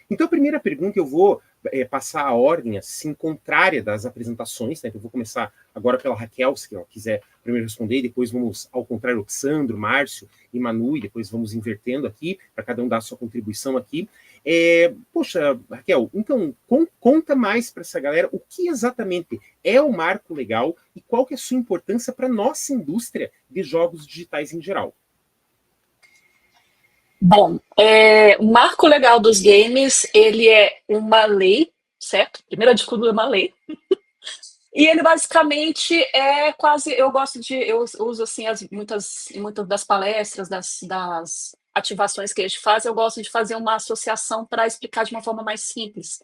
Então, a primeira pergunta, eu vou passar a ordem, assim, contrária das apresentações, né? Então, eu vou começar agora pela Raquel, se ela quiser primeiro responder, e depois vamos, ao contrário, Sandro, Márcio e Manu, e depois vamos invertendo aqui, para cada um dar a sua contribuição aqui. Poxa, Raquel, então, conta mais para essa galera o que exatamente é o marco legal e qual que é a sua importância para a nossa indústria de jogos digitais em geral. Bom, o marco legal dos games, ele é uma lei, certo? Primeiro de tudo é uma lei. E ele basicamente é quase, eu uso assim muitas das palestras, das ativações que a gente faz, eu gosto de fazer uma associação para explicar de uma forma mais simples,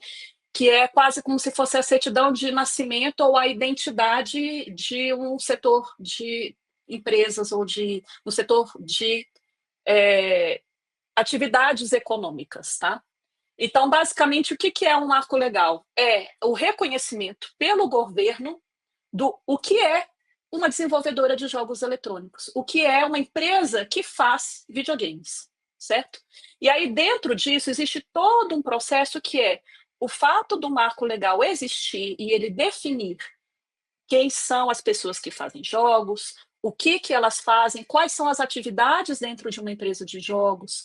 que é quase como se fosse a certidão de nascimento ou a identidade de um setor de empresas ou de um setor de atividades econômicas, tá? Então, basicamente, o que é um marco legal? É o reconhecimento pelo governo do o que é uma desenvolvedora de jogos eletrônicos, o que é uma empresa que faz videogames, certo? E aí, dentro disso, existe todo um processo que é o fato do marco legal existir e ele definir quem são as pessoas que fazem jogos, o que elas fazem, quais são as atividades dentro de uma empresa de jogos,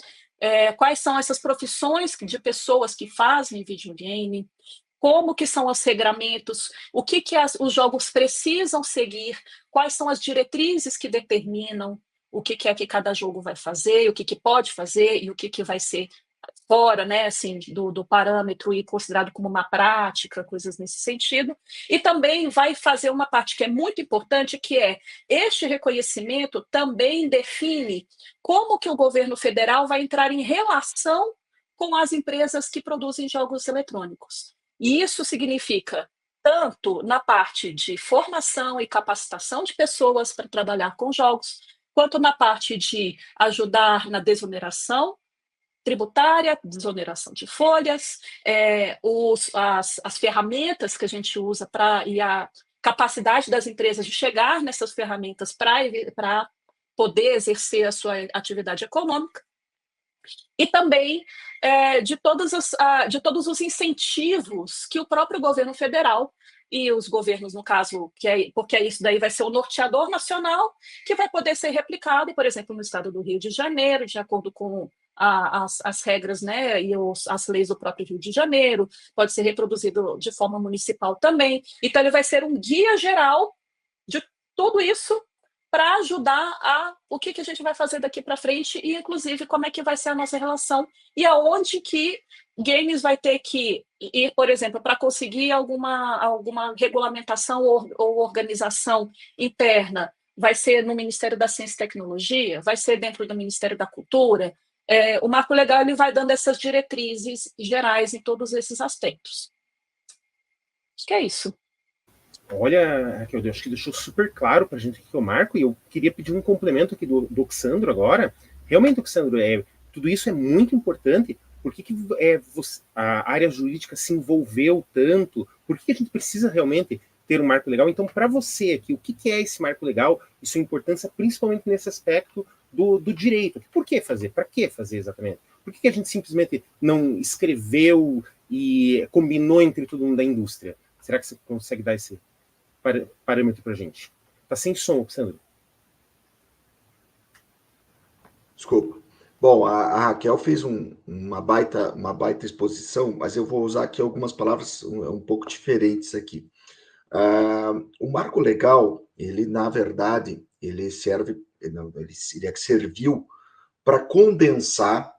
quais são essas profissões de pessoas que fazem videogame, como que são os regramentos, o que os jogos precisam seguir, quais são as diretrizes que determinam o que é que cada jogo vai fazer, o que pode fazer e o que vai ser fora, né, assim, do parâmetro e considerado como uma prática, coisas nesse sentido. E também vai fazer uma parte que é muito importante, que é este reconhecimento também define como que o governo federal vai entrar em relação com as empresas que produzem jogos eletrônicos. E isso significa tanto na parte de formação e capacitação de pessoas para trabalhar com jogos, quanto na parte de ajudar na desoneração tributária, desoneração de folhas, as ferramentas que a gente usa e a capacidade das empresas de chegar nessas ferramentas para poder exercer a sua atividade econômica, e também de todos os incentivos que o próprio governo federal e os governos, no caso, porque isso daí vai ser o norteador nacional, que vai poder ser replicado, por exemplo, no estado do Rio de Janeiro, de acordo com as regras, né, e as leis do próprio Rio de Janeiro, pode ser reproduzido de forma municipal também. Então, ele vai ser um guia geral de tudo isso para ajudar o que a gente vai fazer daqui para frente e, inclusive, como é que vai ser a nossa relação e aonde que games vai ter que ir, por exemplo, para conseguir alguma regulamentação ou organização interna. Vai ser no Ministério da Ciência e Tecnologia? Vai ser dentro do Ministério da Cultura? O marco legal ele vai dando essas diretrizes gerais em todos esses aspectos. Acho que é isso. Olha, Raquel, eu acho que deixou super claro para a gente o que é o marco, e eu queria pedir um complemento aqui do Oxandro agora. Realmente, Oxandro, tudo isso é muito importante. Por que a área jurídica se envolveu tanto? Por que a gente precisa realmente ter um marco legal? Então, para você aqui, o que é esse marco legal e sua importância, principalmente nesse aspecto do direito? Por que fazer? Para que fazer exatamente? Por que a gente simplesmente não escreveu e combinou entre todo mundo da indústria? Será que você consegue dar esse parâmetro para a gente? Tá sem som, Sandro. Desculpa. Bom, a Raquel fez uma baita exposição, mas eu vou usar aqui algumas palavras um pouco diferentes aqui. O marco legal, ele, na verdade, ele serviu para condensar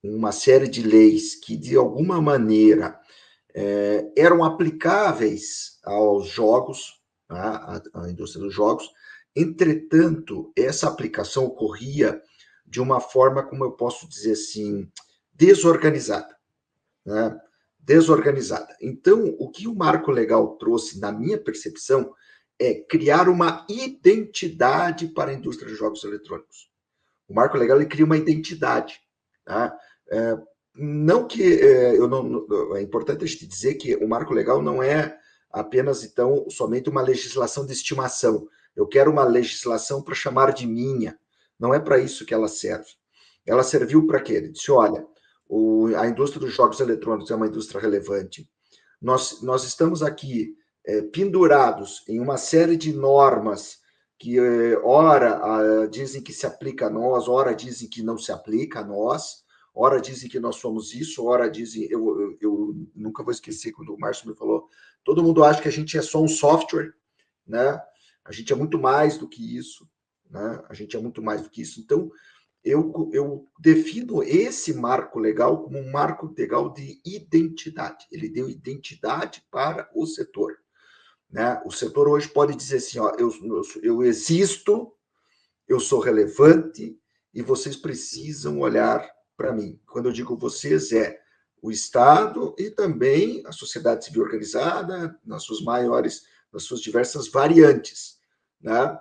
uma série de leis que, de alguma maneira, eram aplicáveis aos jogos, à indústria dos jogos. Entretanto, essa aplicação ocorria de uma forma, como eu posso dizer assim, desorganizada, né? Desorganizada. Então, o que o marco legal trouxe, na minha percepção, é criar uma identidade para a indústria de jogos eletrônicos. O marco legal ele cria uma identidade, tá? Não que é importante a gente dizer que o marco legal não é apenas, então, somente uma legislação de estimação. Eu quero uma legislação para chamar de minha. Não é para isso que ela serve. Ela serviu para quê? Ele disse, olha, a indústria dos jogos eletrônicos é uma indústria relevante. Nós estamos aqui pendurados em uma série de normas que, ora, dizem que se aplica a nós, ora dizem que não se aplica a nós, ora dizem que nós somos isso, ora dizem... Eu nunca vou esquecer quando o Márcio me falou, todo mundo acha que a gente é só um software, né? A gente é muito mais do que isso, né? A gente é muito mais do que isso. Então, eu defino esse marco legal como um marco legal de identidade. Ele deu identidade para o setor, né? O setor hoje pode dizer assim, ó, eu existo, eu sou relevante e vocês precisam olhar para mim. Quando eu digo vocês, é o Estado e também a sociedade civil organizada, nas suas diversas variantes, né?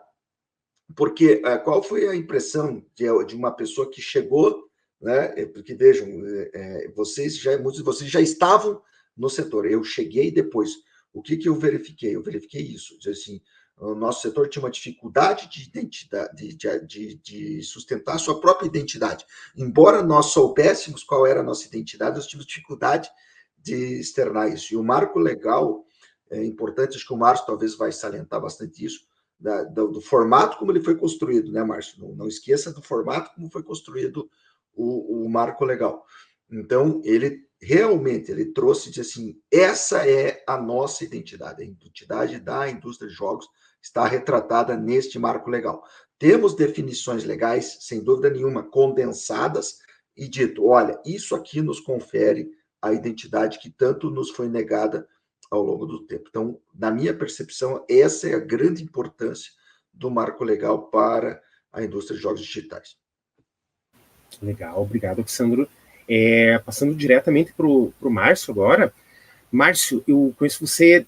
Porque qual foi a impressão de uma pessoa que chegou, né? Porque vejam, muitos de vocês já estavam no setor. Eu cheguei depois. O que eu verifiquei? Eu verifiquei isso. Assim, o nosso setor tinha uma dificuldade de identidade, de sustentar a sua própria identidade. Embora nós soubéssemos qual era a nossa identidade, nós tínhamos dificuldade de externar isso. E o marco legal é importante, acho que o Márcio talvez vai salientar bastante isso, do formato como ele foi construído, né, Márcio? Não esqueça do formato como foi construído o marco legal. Então, ele realmente trouxe, disse assim, essa é a nossa identidade, a identidade da indústria de jogos está retratada neste marco legal. Temos definições legais, sem dúvida nenhuma, condensadas e dito, olha, isso aqui nos confere a identidade que tanto nos foi negada ao longo do tempo. Então, na minha percepção, essa é a grande importância do marco legal para a indústria de jogos digitais. Legal, obrigado, Alexandro. Passando diretamente para o Márcio agora. Márcio, eu conheço você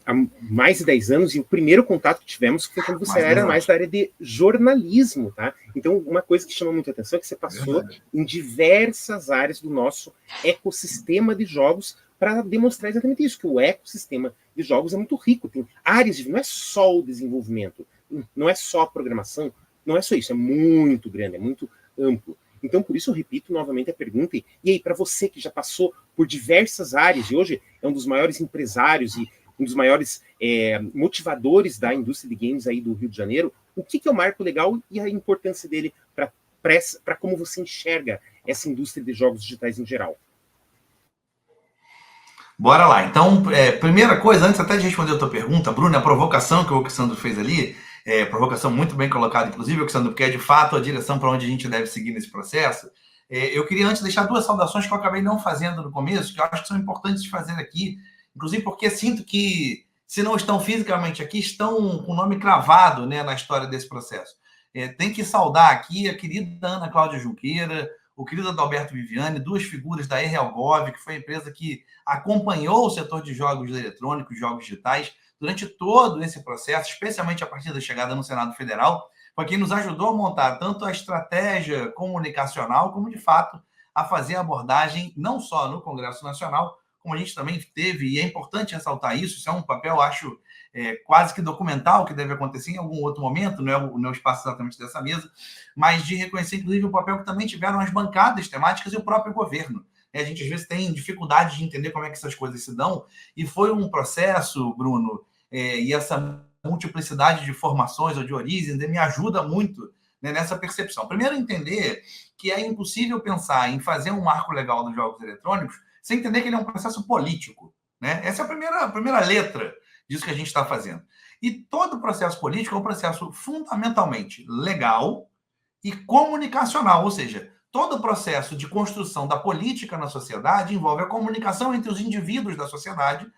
há mais de 10 anos e o primeiro contato que tivemos foi quando você era mais da área de jornalismo, tá? Então, uma coisa que chama muita atenção é que você passou em diversas áreas do nosso ecossistema de jogos para demonstrar exatamente isso, que o ecossistema de jogos é muito rico, tem áreas não é só o desenvolvimento, não é só a programação, não é só isso, é muito grande, é muito amplo. Então, por isso eu repito novamente a pergunta, e aí, para você que já passou por diversas áreas, e hoje é um dos maiores empresários e um dos maiores motivadores da indústria de games aí do Rio de Janeiro, o que é o marco legal e a importância dele para como você enxerga essa indústria de jogos digitais em geral? Bora lá. Então, primeira coisa, antes até de responder a tua pergunta, Bruno, a provocação que o Alexandro fez ali, provocação muito bem colocada, inclusive, Alexandro, porque é de fato a direção para onde a gente deve seguir nesse processo. Eu queria antes deixar duas saudações que eu acabei não fazendo no começo, que eu acho que são importantes de fazer aqui, inclusive porque sinto que, se não estão fisicamente aqui, estão com o nome cravado, né, na história desse processo. Tem que saudar aqui a querida Ana Cláudia Junqueira, o querido Adalberto Viviani, duas figuras da RLGov, que foi a empresa que acompanhou o setor de jogos eletrônicos, jogos digitais, durante todo esse processo, especialmente a partir da chegada no Senado Federal, foi quem nos ajudou a montar tanto a estratégia comunicacional, como, de fato, a fazer a abordagem não só no Congresso Nacional, como a gente também teve, e é importante ressaltar isso é um papel, acho, quase que documental, que deve acontecer em algum outro momento, não é o espaço exatamente dessa mesa, mas de reconhecer, inclusive, o papel que também tiveram as bancadas temáticas e o próprio governo. A gente, às vezes, tem dificuldade de entender como é que essas coisas se dão, e foi um processo, Bruno, e essa multiplicidade de formações ou de origens me ajuda muito, né, nessa percepção. Primeiro, entender que é impossível pensar em fazer um marco legal dos jogos eletrônicos sem entender que ele é um processo político, né? Essa é a primeira letra disso que a gente está fazendo. E todo processo político é um processo fundamentalmente legal e comunicacional, ou seja, todo o processo de construção da política na sociedade envolve a comunicação entre os indivíduos da sociedade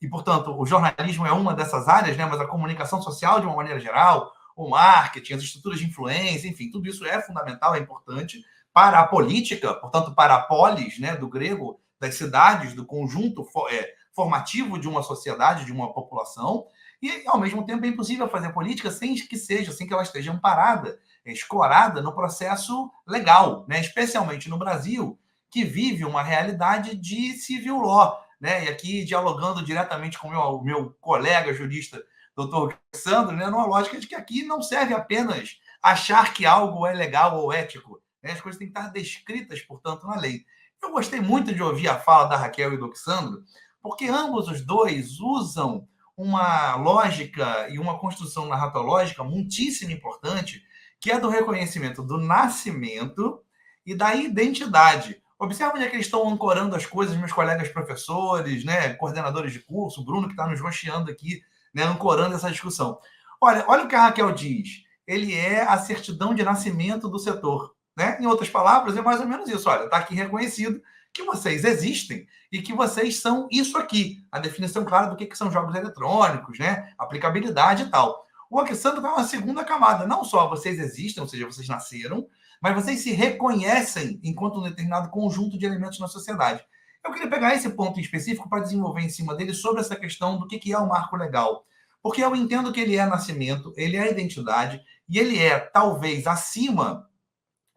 e, portanto, o jornalismo é uma dessas áreas, né? Mas a comunicação social, de uma maneira geral, o marketing, as estruturas de influência, enfim, tudo isso é fundamental, é importante para a política, portanto, para a polis, né, do grego, das cidades, do conjunto formativo de uma sociedade, de uma população, e, ao mesmo tempo, é impossível fazer política sem que ela esteja amparada, escorada no processo legal, né? Especialmente no Brasil, que vive uma realidade de civil law, né? E aqui, dialogando diretamente com o meu colega jurista, doutor Alexandre, né? Numa lógica de que aqui não serve apenas achar que algo é legal ou ético, né? As coisas têm que estar descritas, portanto, na lei. Eu gostei muito de ouvir a fala da Raquel e do Oxandro, porque ambos os dois usam uma lógica e uma construção narratológica muitíssimo importante, que é do reconhecimento do nascimento e da identidade. Observa onde é que eles estão ancorando as coisas, meus colegas professores, né, coordenadores de curso, o Bruno que está nos rocheando aqui, né, ancorando essa discussão. Olha o que a Raquel diz. Ele é a certidão de nascimento do setor. Né? Em outras palavras, é mais ou menos isso. Olha, está aqui reconhecido que vocês existem e que vocês são isso aqui. A definição clara do que são jogos eletrônicos, né? Aplicabilidade e tal. O Oxandro está uma segunda camada. Não só vocês existem, ou seja, vocês nasceram, mas vocês se reconhecem enquanto um determinado conjunto de elementos na sociedade. Eu queria pegar esse ponto em específico para desenvolver em cima dele sobre essa questão do que é o marco legal. Porque eu entendo que ele é nascimento, ele é identidade, e ele é, talvez, acima,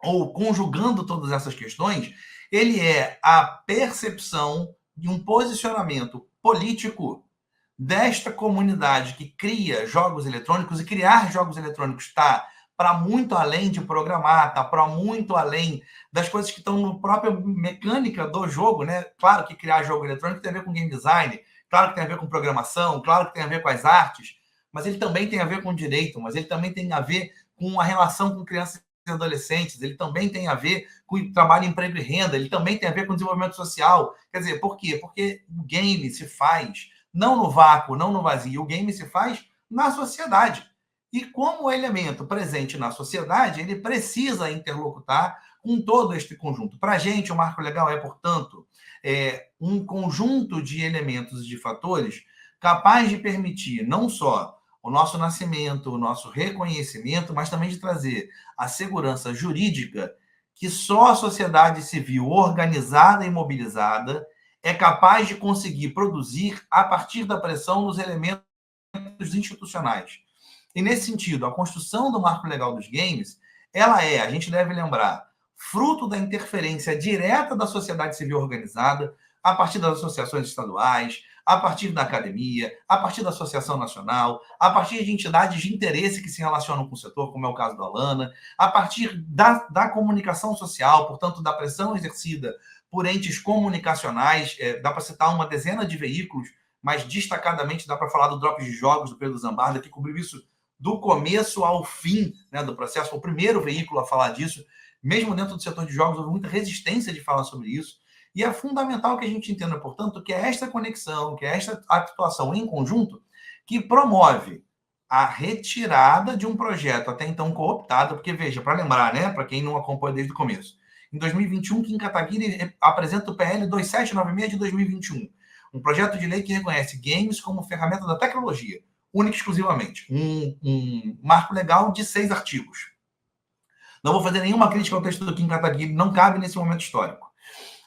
ou conjugando todas essas questões, ele é a percepção de um posicionamento político desta comunidade que cria jogos eletrônicos, e criar jogos eletrônicos está para muito além de programar, está para muito além das coisas que estão na própria mecânica do jogo, né? Claro que criar jogo eletrônico tem a ver com game design, claro que tem a ver com programação, claro que tem a ver com as artes, mas ele também tem a ver com direito, mas ele também tem a ver com a relação com crianças e adolescentes, ele também tem a ver com trabalho, emprego e renda, ele também tem a ver com desenvolvimento social. Quer dizer, por quê? Porque o game se faz não no vácuo, não no vazio, o game se faz na sociedade. E como elemento presente na sociedade, ele precisa interlocutar com todo este conjunto. Para a gente, o marco legal é, portanto, um conjunto de elementos e de fatores capaz de permitir não só o nosso nascimento, o nosso reconhecimento, mas também de trazer a segurança jurídica que só a sociedade civil organizada e mobilizada é capaz de conseguir produzir a partir da pressão nos elementos institucionais. E, nesse sentido, a construção do marco legal dos games, ela é, a gente deve lembrar, fruto da interferência direta da sociedade civil organizada, a partir das associações estaduais, a partir da academia, a partir da Associação Nacional, a partir de entidades de interesse que se relacionam com o setor, como é o caso da Alana, a partir da comunicação social, portanto, da pressão exercida por entes comunicacionais, dá para citar uma dezena de veículos, mas destacadamente dá para falar do Drops de Jogos, do Pedro Zambarda, que cobriu isso do começo ao fim, né, do processo, foi o primeiro veículo a falar disso, mesmo dentro do setor de jogos, houve muita resistência de falar sobre isso, e é fundamental que a gente entenda, portanto, que é esta conexão, que é esta atuação em conjunto que promove a retirada de um projeto até então cooptado, porque, veja, para lembrar, né, para quem não acompanha desde o começo, em 2021, Kim Kataguiri apresenta o PL 2796 de 2021, um projeto de lei que reconhece games como ferramenta da tecnologia, única e exclusivamente, um marco legal de 6 artigos. Não vou fazer nenhuma crítica ao texto do Kim Kataguiri, não cabe nesse momento histórico.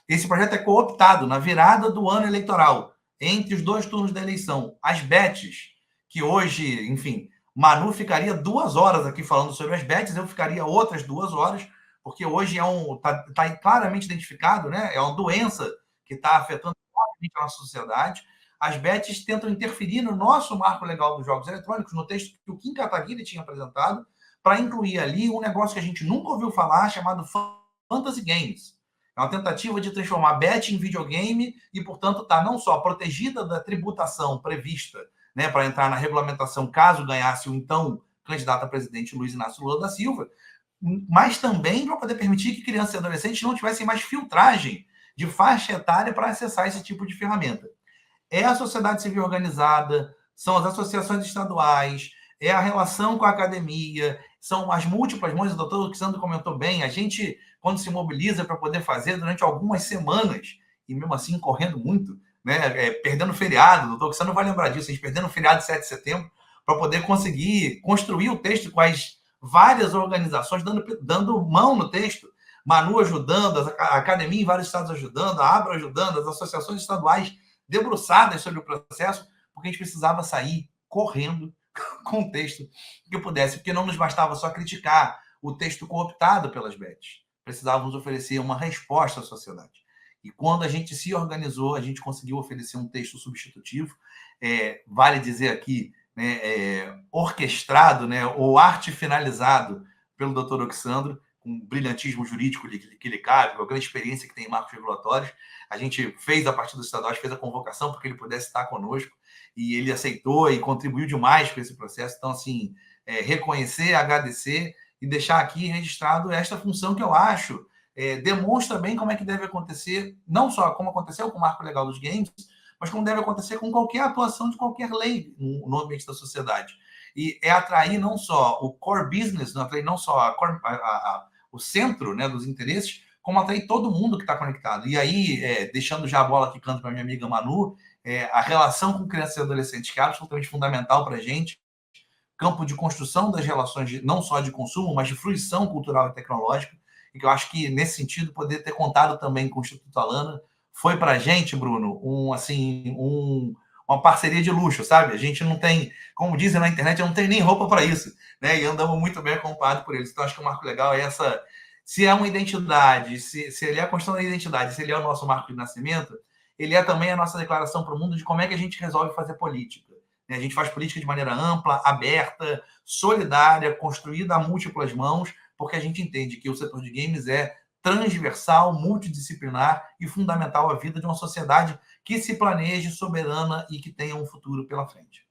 Esse projeto é cooptado na virada do ano eleitoral, entre os 2 turnos da eleição. As bets, que hoje, enfim, Manu ficaria 2 horas aqui falando sobre as bets, eu ficaria outras 2 horas, porque hoje tá claramente identificado, né? É uma doença que está afetando a nossa sociedade. As bets tentam interferir no nosso marco legal dos jogos eletrônicos, no texto que o Kim Kataguiri tinha apresentado, para incluir ali um negócio que a gente nunca ouviu falar, chamado Fantasy Games. É uma tentativa de transformar bet em videogame e, portanto, está não só protegida da tributação prevista, né, para entrar na regulamentação caso ganhasse o então candidato a presidente Luiz Inácio Lula da Silva, mas também para poder permitir que crianças e adolescentes não tivessem mais filtragem de faixa etária para acessar esse tipo de ferramenta. É a sociedade civil organizada, são as associações estaduais, é a relação com a academia, são as múltiplas mãos, o doutor Alexandre comentou bem, a gente, quando se mobiliza para poder fazer durante algumas semanas, e mesmo assim correndo muito, né, perdendo feriado, o doutor Alexandre vai lembrar disso, a gente perdendo o feriado de 7 de setembro, para poder conseguir construir o texto com as várias organizações dando mão no texto, Manu ajudando, a academia em vários estados ajudando, a Abra ajudando, as associações estaduais debruçadas sobre o processo, porque a gente precisava sair correndo com o texto que pudesse, porque não nos bastava só criticar o texto cooptado pelas bets. Precisávamos oferecer uma resposta à sociedade. E quando a gente se organizou, a gente conseguiu oferecer um texto substitutivo, vale dizer aqui, né, orquestrado, né, ou arte finalizado pelo Dr. Oxandro, com o brilhantismo jurídico que lhe cabe, com a grande experiência que tem em marcos regulatórios. A gente fez, a partir dos estaduais, fez a convocação para que ele pudesse estar conosco, e ele aceitou e contribuiu demais com esse processo. Então, assim, reconhecer, agradecer e deixar aqui registrado esta função que eu acho demonstra bem como é que deve acontecer, não só como aconteceu com o Marco Legal dos Games, mas como deve acontecer com qualquer atuação de qualquer lei no ambiente da sociedade. E é atrair não só o core business, não atrair não só o centro, né, dos interesses, como atrair todo mundo que está conectado. E aí, deixando já a bola quicando para minha amiga Manu, a relação com crianças e adolescentes, que é absolutamente fundamental para a gente, campo de construção das relações, não só de consumo, mas de fruição cultural e tecnológica, e que eu acho que, nesse sentido, poder ter contado também com o Instituto Alana foi para a gente, Bruno, uma parceria de luxo, sabe? A gente não tem, como dizem na internet, não tem nem roupa para isso, né? E andamos muito bem acompanhados por eles. Então, acho que o marco legal é essa... Se é uma identidade, se ele é a construção da identidade, se ele é o nosso marco de nascimento, ele é também a nossa declaração para o mundo de como é que a gente resolve fazer política. A gente faz política de maneira ampla, aberta, solidária, construída a múltiplas mãos, porque a gente entende que o setor de games é transversal, multidisciplinar e fundamental à vida de uma sociedade que se planeje, soberana e que tenha um futuro pela frente.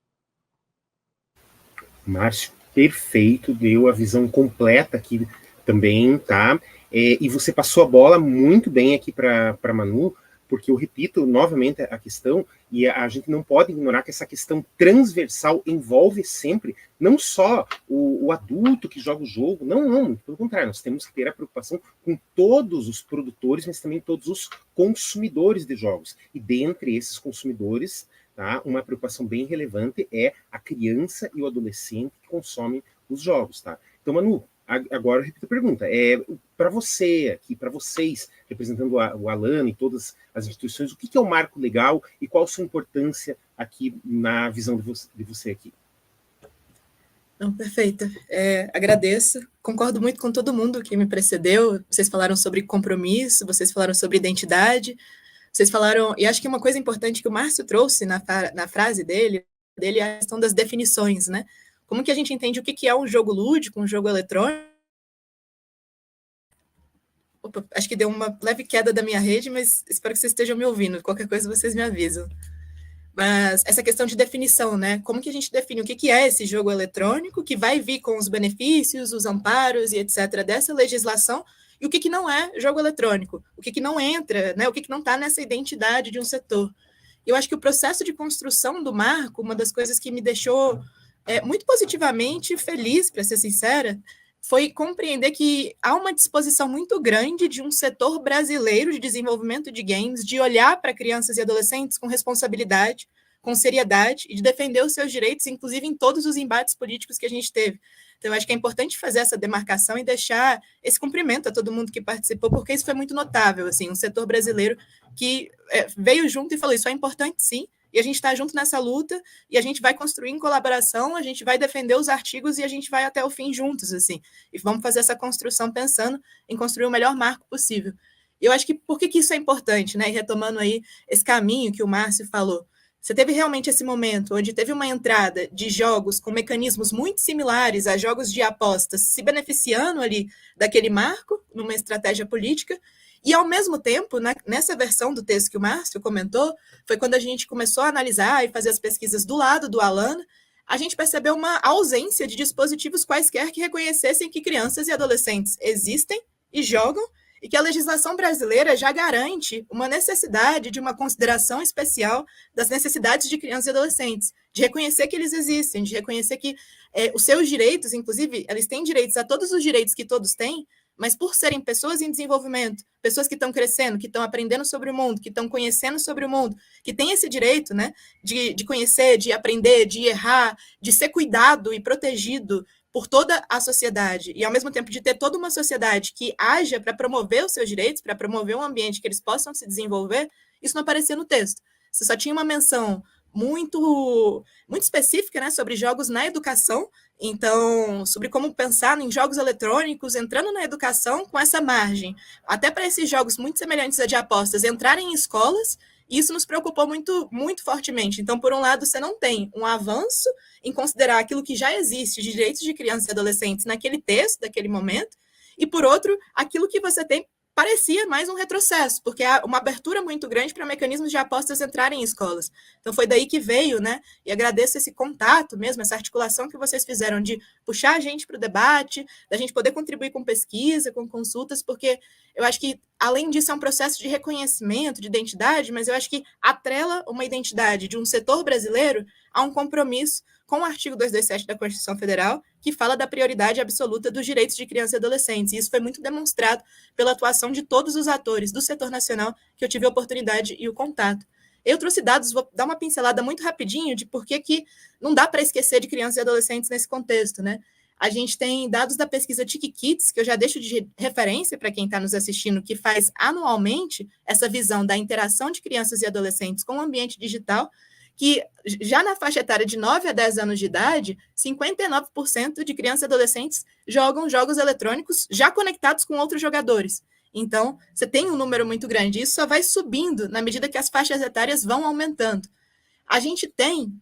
Márcio, perfeito, deu a visão completa aqui também, tá? E você passou a bola muito bem aqui para Manu, porque eu repito novamente a questão, e a gente não pode ignorar que essa questão transversal envolve sempre, não só o adulto que joga o jogo, não, pelo contrário, nós temos que ter a preocupação com todos os produtores, mas também todos os consumidores de jogos. E dentre esses consumidores, tá, uma preocupação bem relevante é a criança e o adolescente que consomem os jogos, tá? Então, Manu, agora eu repito a pergunta. Para você aqui, para vocês, representando o Alana e todas as instituições, o que é o marco legal e qual a sua importância aqui na visão de você aqui? Não, perfeito. Agradeço. Concordo muito com todo mundo que me precedeu. Vocês falaram sobre compromisso, vocês falaram sobre identidade, vocês falaram... E acho que uma coisa importante que o Márcio trouxe na frase dele é a questão das definições, né? Como que a gente entende o que é um jogo lúdico, um jogo eletrônico? Opa, acho que deu uma leve queda da minha rede, mas espero que vocês estejam me ouvindo. Qualquer coisa vocês me avisam. Mas essa questão de definição, né? Como que a gente define o que é esse jogo eletrônico, que vai vir com os benefícios, os amparos e etc. dessa legislação, e o que não é jogo eletrônico, o que não entra, né? O que não está nessa identidade de um setor. Eu acho que o processo de construção do marco, uma das coisas que me deixou muito positivamente feliz, para ser sincera, foi compreender que há uma disposição muito grande de um setor brasileiro de desenvolvimento de games, de olhar para crianças e adolescentes com responsabilidade, com seriedade, e de defender os seus direitos, inclusive em todos os embates políticos que a gente teve. Então, eu acho que é importante fazer essa demarcação e deixar esse cumprimento a todo mundo que participou, porque isso foi muito notável, assim, um setor brasileiro que veio junto e falou, isso é importante sim, e a gente está junto nessa luta, e a gente vai construir em colaboração, a gente vai defender os artigos e a gente vai até o fim juntos, assim. E vamos fazer essa construção pensando em construir o melhor marco possível. E eu acho que, por que isso é importante, né? E retomando aí esse caminho que o Márcio falou, você teve realmente esse momento onde teve uma entrada de jogos com mecanismos muito similares a jogos de apostas, se beneficiando ali daquele marco, numa estratégia política, e, ao mesmo tempo, nessa versão do texto que o Márcio comentou, foi quando a gente começou a analisar e fazer as pesquisas do lado do Alana, a gente percebeu uma ausência de dispositivos quaisquer que reconhecessem que crianças e adolescentes existem e jogam, e que a legislação brasileira já garante uma necessidade de uma consideração especial das necessidades de crianças e adolescentes, de reconhecer que eles existem, de reconhecer que os seus direitos, inclusive, eles têm direitos a todos os direitos que todos têm, mas por serem pessoas em desenvolvimento, pessoas que estão crescendo, que estão aprendendo sobre o mundo, que estão conhecendo sobre o mundo, que têm esse direito, né, de conhecer, de aprender, de errar, de ser cuidado e protegido por toda a sociedade, e ao mesmo tempo de ter toda uma sociedade que haja para promover os seus direitos, para promover um ambiente que eles possam se desenvolver, isso não aparecia no texto. Você só tinha uma menção muito específica, né, sobre jogos na educação, então, sobre como pensar em jogos eletrônicos, entrando na educação com essa margem, até para esses jogos muito semelhantes a de apostas, entrarem em escolas, e isso nos preocupou muito, muito fortemente. Então, por um lado, você não tem um avanço em considerar aquilo que já existe de direitos de crianças e adolescentes naquele texto, daquele momento, e, por outro, aquilo que você tem parecia mais um retrocesso, porque há uma abertura muito grande para mecanismos de apostas entrarem em escolas. Então foi daí que veio, né? E agradeço esse contato mesmo, essa articulação que vocês fizeram de puxar a gente para o debate, da gente poder contribuir com pesquisa, com consultas, porque eu acho que, além disso, é um processo de reconhecimento, de identidade, mas eu acho que atrela uma identidade de um setor brasileiro a um compromisso com o artigo 227 da Constituição Federal, que fala da prioridade absoluta dos direitos de crianças e adolescentes. E isso foi muito demonstrado pela atuação de todos os atores do setor nacional que eu tive a oportunidade e o contato. Eu trouxe dados, vou dar uma pincelada muito rapidinho de por que não dá para esquecer de crianças e adolescentes nesse contexto, né? A gente tem dados da pesquisa TIC-Kids, que eu já deixo de referência para quem está nos assistindo, que faz anualmente essa visão da interação de crianças e adolescentes com o ambiente digital, que já na faixa etária de 9 a 10 anos de idade, 59% de crianças e adolescentes jogam jogos eletrônicos já conectados com outros jogadores. Então, você tem um número muito grande. Isso só vai subindo na medida que as faixas etárias vão aumentando. A gente tem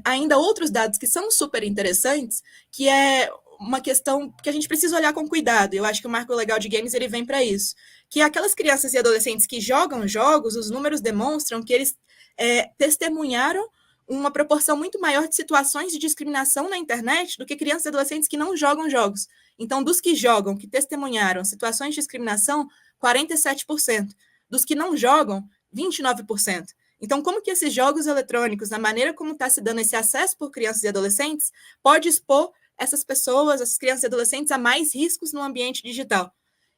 ainda outros dados que são super interessantes, que é uma questão que a gente precisa olhar com cuidado. Eu acho que o Marco Legal de Games ele vem para isso. Que aquelas crianças e adolescentes que jogam jogos, os números demonstram que eles testemunharam uma proporção muito maior de situações de discriminação na internet do que crianças e adolescentes que não jogam jogos. Então, dos que jogam, que testemunharam situações de discriminação, 47%. Dos que não jogam, 29%. Então, como que esses jogos eletrônicos, na maneira como está se dando esse acesso por crianças e adolescentes, pode expor essas pessoas, essas crianças e adolescentes, a mais riscos no ambiente digital?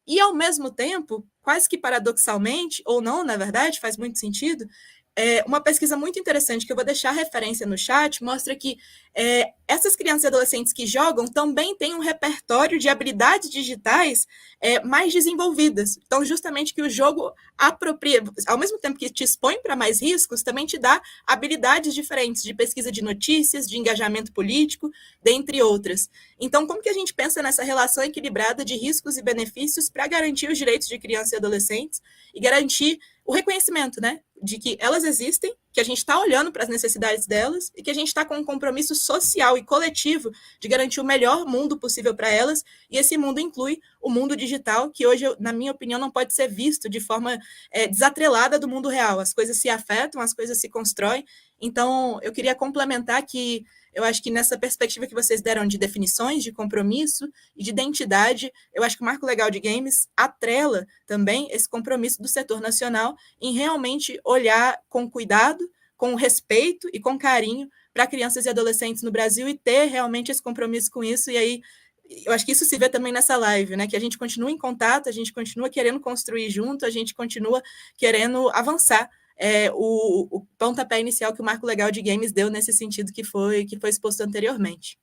E, ao mesmo tempo, quase que paradoxalmente, ou não, na verdade, faz muito sentido, uma pesquisa muito interessante, que eu vou deixar a referência no chat, mostra que essas crianças e adolescentes que jogam também têm um repertório de habilidades digitais mais desenvolvidas. Então, justamente que o jogo apropria, ao mesmo tempo que te expõe para mais riscos, também te dá habilidades diferentes de pesquisa de notícias, de engajamento político, dentre outras. Então, como que a gente pensa nessa relação equilibrada de riscos e benefícios para garantir os direitos de crianças e adolescentes e garantir o reconhecimento, né, de que elas existem, que a gente está olhando para as necessidades delas e que a gente está com um compromisso social e coletivo de garantir o melhor mundo possível para elas, e esse mundo inclui o mundo digital, que hoje, na minha opinião, não pode ser visto de forma desatrelada do mundo real. As coisas se afetam, as coisas se constroem. Então, eu queria complementar que eu acho que nessa perspectiva que vocês deram de definições, de compromisso e de identidade, eu acho que o Marco Legal de Games atrela também esse compromisso do setor nacional em realmente olhar com cuidado, com respeito e com carinho para crianças e adolescentes no Brasil e ter realmente esse compromisso com isso. E aí, eu acho que isso se vê também nessa live, né? Que a gente continua em contato, a gente continua querendo construir junto, a gente continua querendo avançar o pontapé inicial que o Marco Legal de Games deu nesse sentido que foi exposto anteriormente.